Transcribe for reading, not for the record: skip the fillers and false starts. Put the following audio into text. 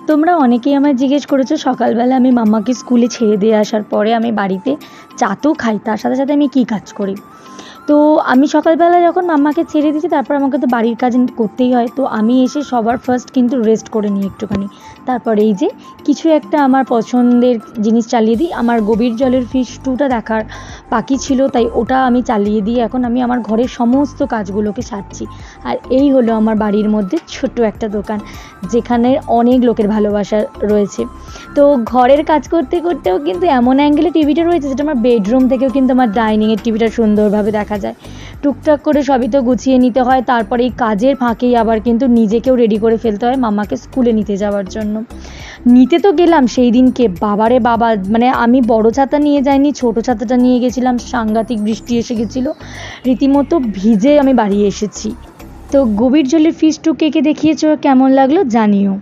তোমরা অনেকেই আমায় জিজ্ঞেস করেছো সকালবেলা আমি মাম্মাকে স্কুলে ছেড়ে দিয়ে আসার পরে আমি বাড়িতে চা তো খাই, তার সাথে সাথে আমি কী কাজ করি। তো আমি সকালবেলা যখন মাম্মাকে ছেড়ে দিয়েছি তারপর আমাকে তো বাড়ির কাজ করতেই হয়। তো আমি এসে সবার ফার্স্ট কিন্তু রেস্ট করে নিই একটুখানি। তারপর এই যে কিছু একটা আমার পছন্দের জিনিস চালিয়ে দিই। আমার গভীর জলের ফিশ 2টা দেখার বাকি ছিল, তাই ওটা আমি চালিয়ে দিয়ে এখন আমি আমার ঘরের সমস্ত কাজগুলোকে সারছি। আর এই হলো আমার বাড়ির মধ্যে ছোট্ট একটা দোকান, যেখানে অনেক লোকের ভালোবাসা রয়েছে। তো ঘরের কাজ করতে করতেও কিন্তু এমন অ্যাঙ্গেলে টিভিটা রয়েছে যেটা আমার বেডরুম থেকেও কিন্তু আমার ডাইনিংয়ের টিভিটা সুন্দরভাবে দেখা যায়। টুকটাক করে সবই তো গুছিয়ে নিতে হয়, তারপরে এই কাজের ফাঁকেই আবার কিন্তু নিজেকেও রেডি করে ফেলতে হয় মাম্মাকে স্কুলে নিতে যাওয়ার জন্য। নিতে তো গেলাম সেই দিনকে, বাবারে বাবা, মানে আমি বড় ছাতা নিয়ে যাইনি, ছোট ছাতাটা নিয়ে গেছিলাম, সাংঘাতিক বৃষ্টি এসে গেছিলো, রীতিমতো ভিজে আমি বাড়ি এসেছি। তো গভীর জলের ফিশ 2 কে কে দেখিয়েছো, কেমন লাগলো জানিও।